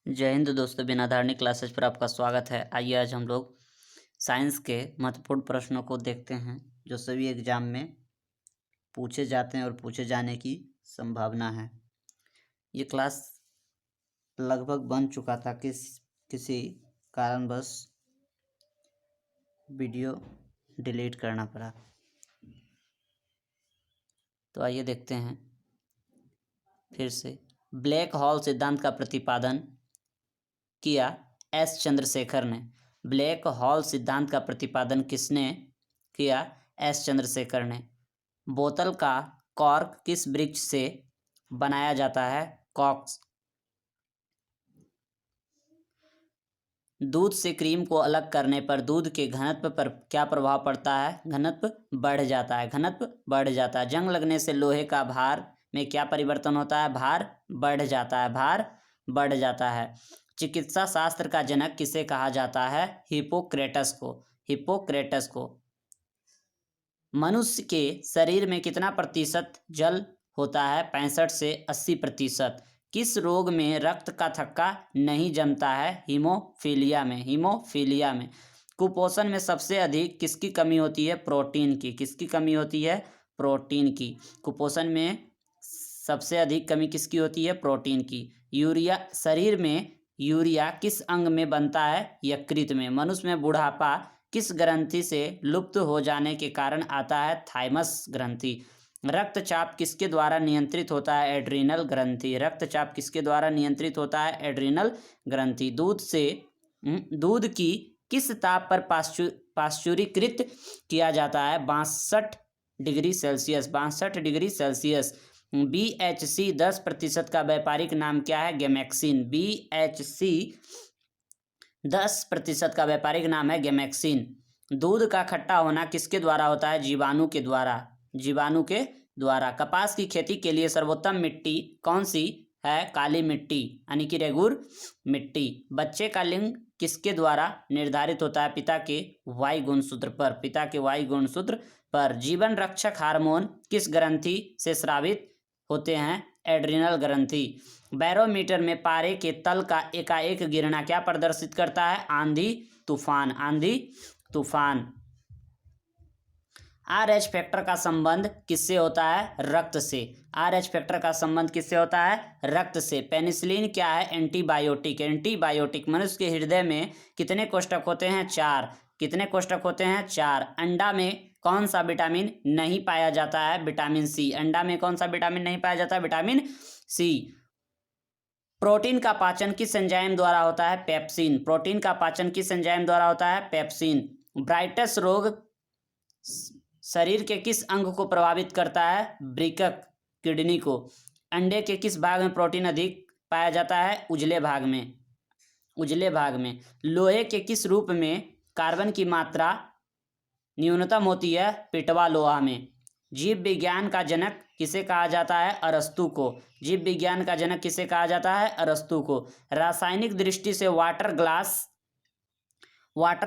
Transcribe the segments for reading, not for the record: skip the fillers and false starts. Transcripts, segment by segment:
जय हिंद दोस्तों, बिना धारणी क्लासेस पर आपका स्वागत है। आइए आज हम लोग साइंस के महत्वपूर्ण प्रश्नों को देखते हैं जो सभी एग्जाम में पूछे जाते हैं और पूछे जाने की संभावना है। ये क्लास लगभग बन चुका था, किसी कारणवश वीडियो डिलीट करना पड़ा। तो आइए देखते हैं फिर से। ब्लैक होल सिद्धांत का प्रतिपादन किया एस चंद्रशेखर ने। ब्लैक होल सिद्धांत का प्रतिपादन किसने किया? एस चंद्रशेखर ने। बोतल का कॉर्क किस वृक्ष से बनाया जाता है? कॉक्स। दूध से क्रीम को अलग करने पर दूध के घनत्व पर क्या प्रभाव पड़ता है? घनत्व बढ़ जाता है। घनत्व बढ़ जाता है। जंग लगने से लोहे का भार में क्या परिवर्तन होता है? भार बढ़ जाता है। भार बढ़ जाता है। चिकित्सा शास्त्र का जनक किसे कहा जाता है? हिप्पोक्रेटस को। हिप्पोक्रेटस को। मनुष्य के शरीर में कितना प्रतिशत जल होता है? 65 से 80%। किस रोग में रक्त का थक्का नहीं जमता है? हीमोफीलिया में। हीमोफीलिया में। कुपोषण में सबसे अधिक किसकी कमी होती है? प्रोटीन की। किसकी कमी होती है? प्रोटीन की। कुपोषण में सबसे अधिक कमी किसकी होती है? प्रोटीन की। यूरिया शरीर में यूरिया किस अंग में बनता है? यकृत में। मनुष्य में बुढ़ापा किस ग्रंथि से लुप्त हो जाने के कारण आता है? थाइमस ग्रंथि। रक्तचाप किसके द्वारा नियंत्रित होता है? एड्रीनल ग्रंथि। रक्तचाप किसके द्वारा नियंत्रित होता है? एड्रीनल ग्रंथि। दूध की किस ताप पर पाश्चुरीकृत किया जाता है? 62 degree Celsius. 62 degree Celsius. BHC 10% का व्यापारिक नाम क्या है? गैमेक्सिन। BHC 10% का व्यापारिक नाम है गैमेक्सिन। दूध का खट्टा होना किसके द्वारा होता है? जीवाणु के द्वारा। जीवाणु के द्वारा। कपास की खेती के लिए सर्वोत्तम मिट्टी कौन सी है? काली मिट्टी यानी कि रेगुर मिट्टी। बच्चे का लिंग किसके द्वारा निर्धारित होता है? पिता के वाई गुणसूत्र पर। पिता के वाई गुणसूत्र पर। जीवन रक्षक हार्मोन किस ग्रंथि से स्रावित होते हैं? एड्रिनल ग्रंथि। बैरोमीटर में पारे के तल का एकाएक गिरना क्या प्रदर्शित करता है? आंधी तूफान। आंधी तूफान। RH फैक्टर का संबंध किससे होता है? रक्त से। RH फैक्टर का संबंध किससे होता है? रक्त से। पेनिसिलिन क्या है? एंटीबायोटिक। एंटीबायोटिक। मनुष्य के हृदय में कितने कोष्ठक होते हैं? 4। कितने कोष्ठक होते हैं? 4। अंडा में कौन सा विटामिन नहीं पाया जाता है? Vitamin C. अंडा में कौन सा विटामिन नहीं पाया जाता है? विटामिन सी। प्रोटीन का पाचन किस एंजाइम द्वारा होता है? पेप्सिन। प्रोटीन का पाचन किस एंजाइम द्वारा होता है? पेप्सिन। ब्राइटस रोग शरीर के किस अंग को प्रभावित करता है? वृक्क, किडनी को। अंडे के किस भाग में प्रोटीन अधिक पाया जाता है? उजले भाग में। उजले भाग में। लोहे के किस रूप में कार्बन की मात्रा न्यूनतम होती है? पिटवा लोहा में। जीव विज्ञान का जनक किसे कहा जाता है? अरस्तु को। जीव विज्ञान का जनक किसे कहा जाता है? अरस्तु को। रासायनिक दृष्टि से वाटर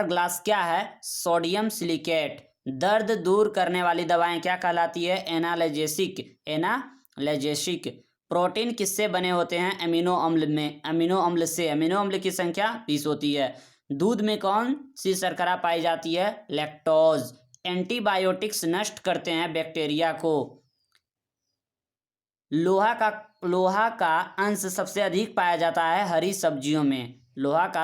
ग्लास क्या है? Sodium silicate. दर्द दूर करने वाली दवाएं क्या कहलाती है? एनाल्जेसिक। एनाल्जेसिक। प्रोटीन किससे बने होते हैं? अमीनो अम्ल में। अमीनो अम्ल से। अमीनो अम्ल की संख्या 20 होती है। दूध में कौन सी शर्करा पाई जाती है? लैक्टोज। एंटीबायोटिक्स नष्ट करते हैं बैक्टीरिया को। लोहा का अंश सबसे अधिक पाया जाता है हरी सब्जियों में। लोहा का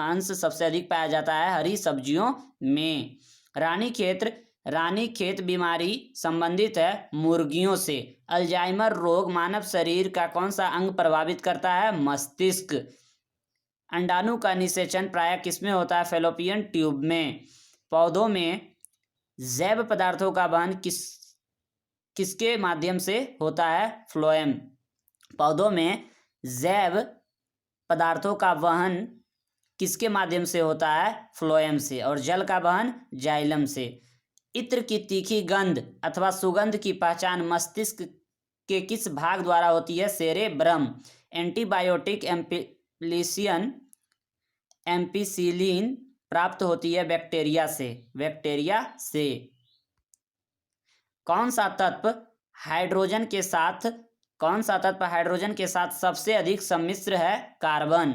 अंश सबसे अधिक पाया जाता है हरी सब्जियों में। रानीखेत बीमारी संबंधित है मुर्गियों से। अल्जाइमर रोग मानव शरीर का कौन सा अंग प्रभावित करता है? मस्तिष्क। अंडाणु का निषेचन प्रायः किसमें होता है? फैलोपियन ट्यूब में। पौधों में जैव पदार्थों का वहन किसके माध्यम से होता है? फ्लोएम। पौधों में जैव पदार्थों का वहन किसके माध्यम से होता है? फ्लोएम से। और जल का वहन जाइलम से। इत्र की तीखी गंध अथवा सुगंध की पहचान मस्तिष्क के किस भाग द्वारा होती है? सेरेब्रम। एंटीबायोटिक एम्पिसिलिन प्राप्त होती है बैक्टीरिया से। बैक्टीरिया से। कौन सा तत्व हाइड्रोजन के साथ कौन सा तत्व हाइड्रोजन के साथ सबसे अधिक सम्मिश्र है? कार्बन।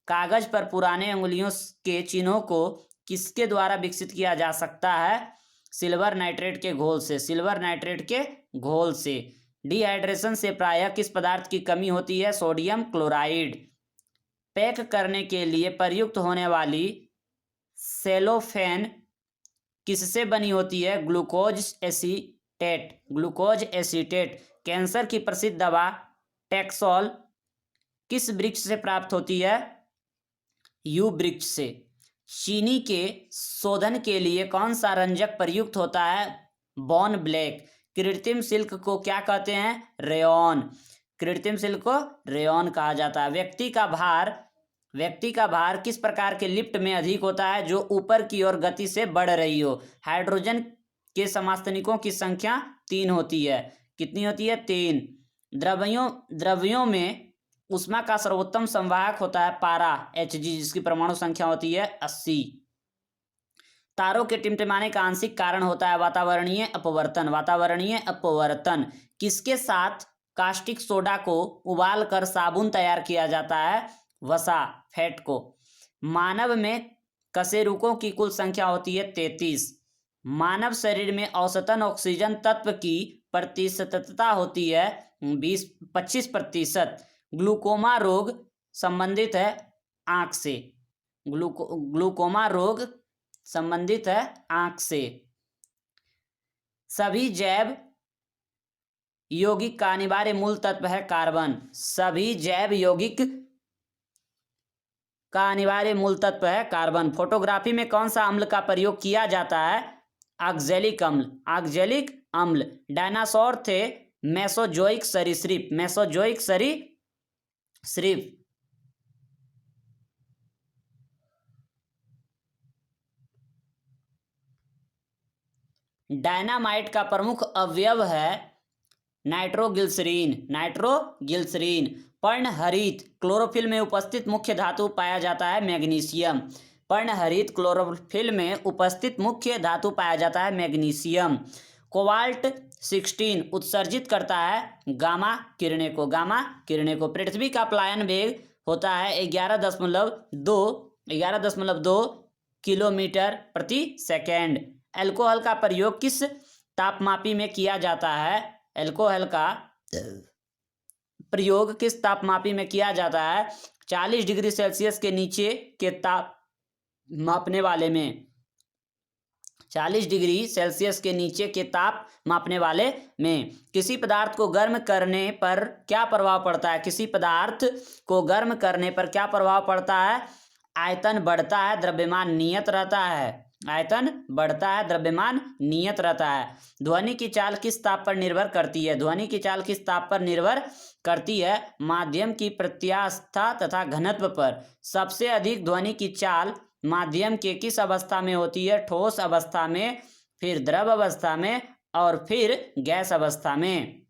कागज पर पुराने अंगुलियों के चिन्हों को किसके द्वारा विकसित किया जा सकता है? सिल्वर नाइट्रेट के घोल से। सिल्वर नाइट्रेट के घोल से। डिहाइड्रेशन से प्रायः किस पदार्थ की कमी होती है? Sodium chloride. पैक करने के लिए प्रयुक्त होने वाली सेलोफेन किससे बनी होती है? Glucose acetate. Glucose acetate. Cancer की प्रसिद्ध दवा टैक्सोल किस वृक्ष से प्राप्त होती है? यू वृक्ष से। चीनी के शोधन के लिए कौन सा रंजक प्रयुक्त होता है? बॉन ब्लैक। कृत्रिम सिल्क को क्या कहते हैं? रेयॉन। कृत्रिम सिल्क को रेयॉन कहा जाता है। व्यक्ति का भार किस प्रकार के लिफ्ट में अधिक होता है? जो ऊपर की ओर गति से बढ़ रही हो। हाइड्रोजन के समस्थानिकों की संख्या 3 होती है। कितनी होती है? 3। द्रव्यों में ऊष्मा का सर्वोत्तम संवाहक होता है पारा Hg, जिसकी परमाणु संख्या होती है 80। तारों के टिमटिमाने का आंशिक कारण होता है वातावरणीय अपवर्तन। वातावरणीय अपवर्तन। किसके साथ कास्टिक सोडा को उबाल कर साबुन तैयार किया जाता है? वसा, फैट को। मानव में कशेरुकों की कुल संख्या होती है 33। मानव शरीर में औसतन ऑक्सीजन तत्व की प्रतिशतता होती है 25%। ग्लूकोमा रोग संबंधित है आंख से। ग्लूकोमा रोग संबंधित है आंख से। सभी जैव यौगिक का अनिवार्य मूल तत्व है कार्बन। सभी जैव यौगिक का अनिवार्य मूल तत्व है कार्बन। फोटोग्राफी में कौन सा अम्ल का प्रयोग किया जाता है? ऑक्जेलिक अम्ल। ऑक्जेलिक अम्ल। डायनासोर थे मेसोजोइक सरीसृप। मेसोजोइक सरीसृप। डायनामाइट का प्रमुख अवयव है नाइट्रोग्लिसरीन। नाइट्रोग्लिसरीन। पर्णहरित क्लोरोफिल में उपस्थित मुख्य धातु पाया जाता है मैग्नीशियम। पर्णहरित क्लोरोफिल में उपस्थित मुख्य धातु पाया जाता है मैग्नीशियम। कोबाल्ट 16 उत्सर्जित करता है गामा किरणें को। गामा किरणें को। पृथ्वी का प्लायन वेग होता है 11.2 किलोमीटर प्रति सेकेंड। अल्कोहल का प्रयोग किस तापमापी में किया जाता है? अल्कोहल का प्रयोग किस तापमापी में किया जाता है? 40 डिग्री सेल्सियस के नीचे के ताप मापने वाले में। 40 डिग्री सेल्सियस के नीचे के ताप मापने वाले में। किसी पदार्थ को गर्म करने पर क्या प्रभाव पड़ता है? किसी पदार्थ को गर्म करने पर क्या प्रभाव पड़ता है? आयतन बढ़ता है, द्रव्यमान नियत रहता है। आयतन बढ़ता है, द्रव्यमान नियत रहता है। ध्वनि की चाल किस ताप पर निर्भर करती है? ध्वनि की चाल किस ताप पर निर्भर करती है? माध्यम की प्रत्यास्थता तथा घनत्व पर। सबसे अधिक ध्वनि की चाल माध्यम के किस अवस्था में होती है? ठोस अवस्था में, फिर द्रव अवस्था में और फिर गैस अवस्था में।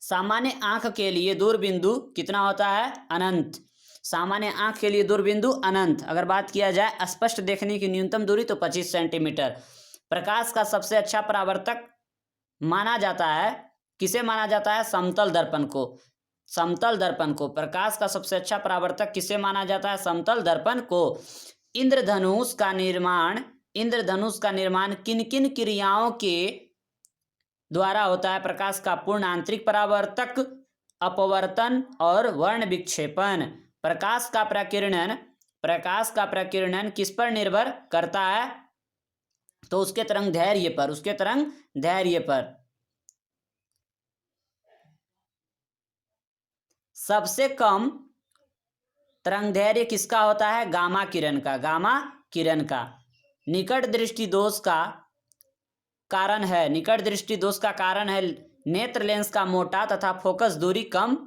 सामान्य आंख के लिए दूरबिंदु कितना होता है? अनंत। सामान्य आंख के लिए दूरबिंदु अनंत। अगर बात किया जाए स्पष्ट देखने की न्यूनतम दूरी तो 25 सेंटीमीटर। प्रकाश का सबसे अच्छा परावर्तक माना जाता है, किसे माना जाता है? समतल दर्पण को। समतल दर्पण को। प्रकाश का सबसे अच्छा परावर्तक किसे माना जाता है? समतल दर्पण को। इंद्रधनुष का निर्माण किन किन क्रियाओं के द्वारा होता है? प्रकाश का पूर्ण आंतरिक परावर्तक, अपवर्तन और वर्ण विक्षेपण। प्रकाश का प्रकीर्णन किस पर निर्भर करता है? तो उसके तरंग दैर्घ्य पर। सबसे कम तरंगदैर्घ्य किसका होता है? गामा किरण का। निकट दृष्टि दोष का कारण है नेत्र लेंस का मोटा तथा फोकस दूरी कम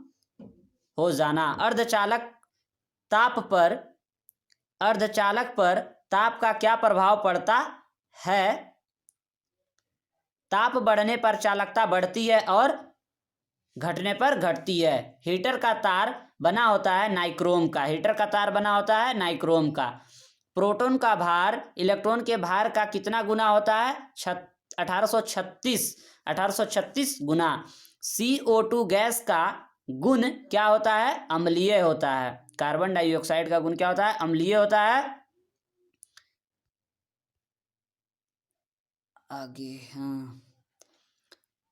हो जाना। अर्धचालक पर ताप का क्या प्रभाव पड़ता है? ताप बढ़ने पर चालकता बढ़ती है और घटने पर घटती है। हीटर का तार बना होता है नाइक्रोम का। प्रोटॉन का भार इलेक्ट्रॉन के भार का कितना गुना होता है? 1836 गुना। CO2 गैस का गुण क्या होता है? अम्लीय होता है। कार्बन डाइऑक्साइड का गुण क्या होता है? अम्लीय होता है। आगे हाँ,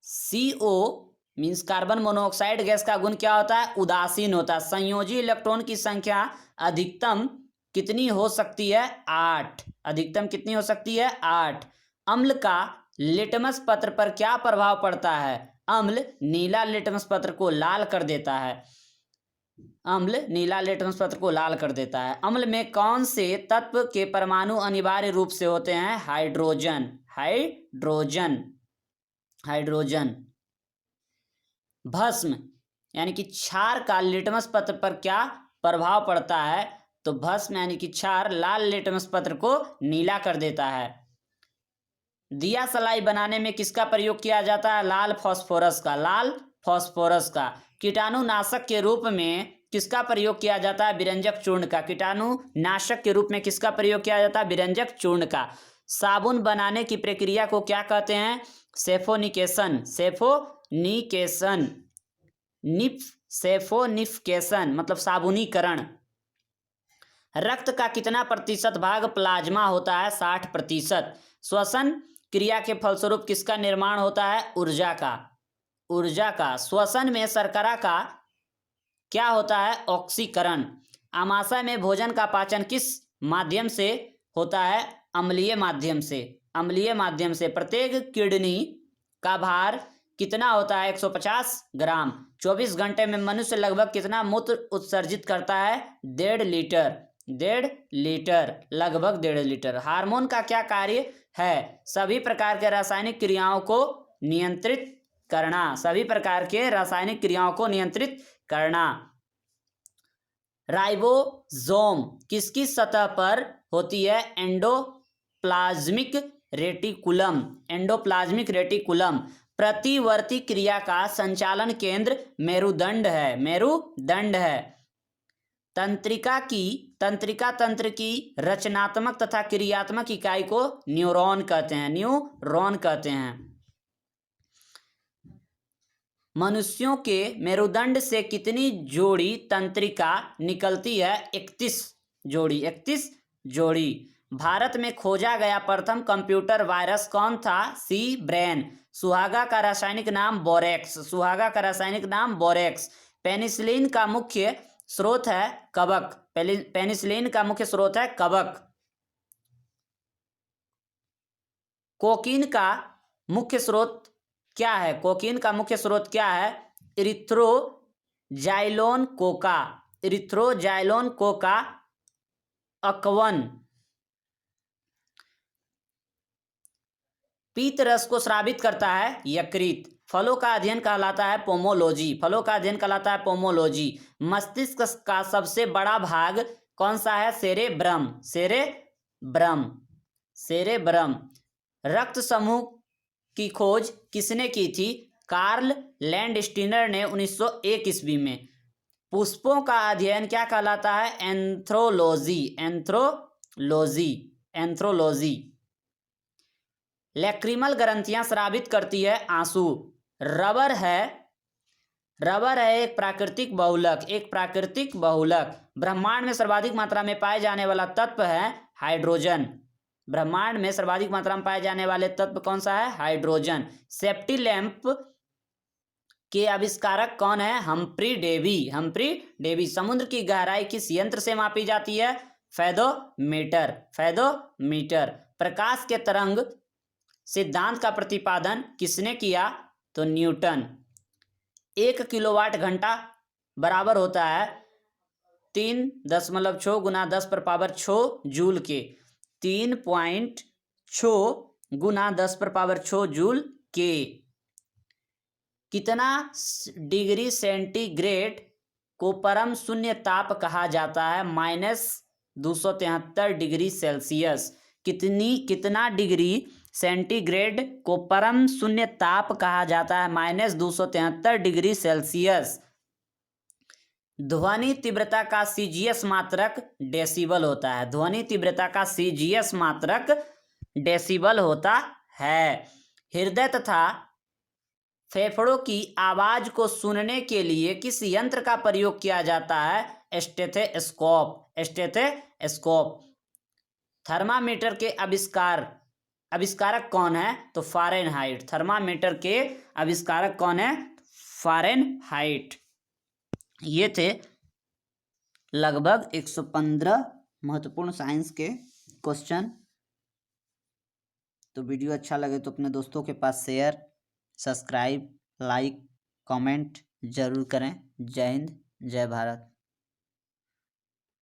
CO means carbon monoxide gas का गुण क्या होता है? उदासीन होता है। संयोजी इलेक्ट्रॉन की संख्या अधिकतम कितनी हो सकती है? 8। अधिकतम कितनी हो सकती है? 8। अम्ल का लिटमस पत्र पर क्या प्रभाव पड़ता है? अम्ल नीला लिटमस पत्र को लाल कर देता है। अम्ल नीला लिटमस पत्र को लाल कर देता है। अम्ल में कौन से तत्व के परमाणु अनिवार्य रूप से होते हैं? हाइड्रोजन। हाइड्रोजन। हाइड्रोजन। भस्म यानी कि क्षार का लिटमस पत्र पर क्या प्रभाव पड़ता है? तो भस्म यानी कि क्षार लाल लिटमस पत्र को नीला कर देता है। दिया सलाई बनाने में किसका प्रयोग किया जाता है? लाल फास्फोरस का। लाल फास्फोरस का। कीटाणुनाशक के रूप में किसका प्रयोग किया जाता है? विरंजक चूर्ण का। कीटाणुनाशक के रूप में किसका प्रयोग किया जाता है? विरंजक चूर्ण का। साबुन बनाने की प्रक्रिया को क्या कहते हैं? सेफोनिकेशन। सेफोनिकेशन। सेफोनिफिकेशन मतलब साबुनीकरण। रक्त का कितना प्रतिशत भाग प्लाज्मा होता है? 60%। श्वसन क्रिया के फलस्वरूप किसका निर्माण होता है? ऊर्जा का। ऊर्जा का। श्वसन में शर्करा का क्या होता है? ऑक्सीकरण। आमाशय में भोजन का पाचन किस माध्यम से होता है? अम्लीय माध्यम से। अम्लीय माध्यम से। प्रत्येक किडनी का भार कितना होता है? 150 ग्राम। 24 घंटे में मनुष्य लगभग कितना मूत्र उत्सर्जित करता है? 1.5 लीटर। 1.5 लीटर। लगभग 1.5 लीटर। हार्मोन का क्या कार्य है? सभी प्रकार के रासायनिक क्रियाओं को नियंत्रित करना। सभी प्रकार के रासायनिक क्रियाओं को नियंत्रित करना। राइबोसोम किसकी सतह पर होती है? Endoplasmic reticulum. Endoplasmic reticulum. प्रतिवर्ती क्रिया का संचालन केंद्र मेरुदंड है। मेरुदंड है। तंत्रिका तंत्र की रचनात्मक तथा क्रियात्मक इकाई को न्यूरॉन कहते हैं। न्यूरॉन कहते हैं। मनुष्यों के मेरुदंड से कितनी जोड़ी तंत्रिका निकलती है? 31 जोड़ी। 31 जोड़ी। भारत में खोजा गया प्रथम कंप्यूटर वायरस कौन था? सी ब्रेन। सुहागा का रासायनिक नाम बोरेक्स। सुहागा का रासायनिक नाम बोरेक्स। पेनिसिलिन का मुख्य स्रोत है कवक। पेनिसिलिन का मुख्य स्रोत है कवक। कोकीन का मुख्य स्रोत क्या है? कोकीन का मुख्य स्रोत क्या है? इरिथ्रोजाइलोन कोका। इरिथ्रोजाइलोन कोका अकवन। पीत रस को स्रावित करता है यकृत। फलों का अध्ययन कहलाता है पोमोलॉजी। फलों का अध्ययन कहलाता है पोमोलॉजी। मस्तिष्क का सबसे बड़ा भाग कौन सा है? सेरेब्रम। सेरेब्रम। सेरेब्रम। रक्त समूह की खोज किसने की थी? कार्ल लैंडस्टीनर ने 1901 ईस्वी में। पुष्पों का अध्ययन क्या कहलाता है? एंथ्रोलॉजी। एंथ्रोलॉजी। एंथ्रोलॉजी। लैक्रिमल ग्रंथियां स्रावित करती है आंसू। रबर है एक प्राकृतिक बहुलक। एक प्राकृतिक बहुलक। ब्रह्मांड में सर्वाधिक मात्रा में पाए जाने वाला तत्व है हाइड्रोजन। ब्रह्मांड में सर्वाधिक मात्रा में पाए जाने वाले तत्व कौन सा है? हाइड्रोजन। सेफ्टी लैंप के आविष्कारक कौन है? Humphry Davy. Humphry Davy. समुद्र की गहराई किस यंत्र से मापी जाती है? फेदोमीटर। फेदोमीटर। प्रकाश के तरंग सिद्धांत का प्रतिपादन किसने किया? तो न्यूटन। 1 किलोवाट घंटा बराबर होता है 3.6 गुना 10⁻6 जूल के। 3.6 गुना 10⁻6 जूल के। कितना डिग्री सेंटीग्रेड को परम शून्य ताप कहा जाता है? -273 डिग्री सेल्सियस। कितना डिग्री सेंटीग्रेड को परम शून्य ताप कहा जाता है? -273 डिग्री सेल्सियस। ध्वनि तीव्रता का सीजीएस मात्रक डेसिबल होता है। ध्वनि तीव्रता का सीजीएस मात्रक डेसिबल होता है। हृदय तथा फेफड़ों की आवाज को सुनने के लिए किस यंत्र का प्रयोग किया जाता है? स्टेथोस्कोप। थर्मामीटर के आविष्कारक कौन है? तो फ़ारेनहाइट। थर्मामीटर के आविष्कारक कौन है? फ़ारेनहाइट। ये थे लगभग 115 महत्वपूर्ण साइंस के क्वेश्चन। तो वीडियो अच्छा लगे तो अपने दोस्तों के पास शेयर, सब्सक्राइब, लाइक, कमेंट जरूर करें। जय हिंद, जय भारत।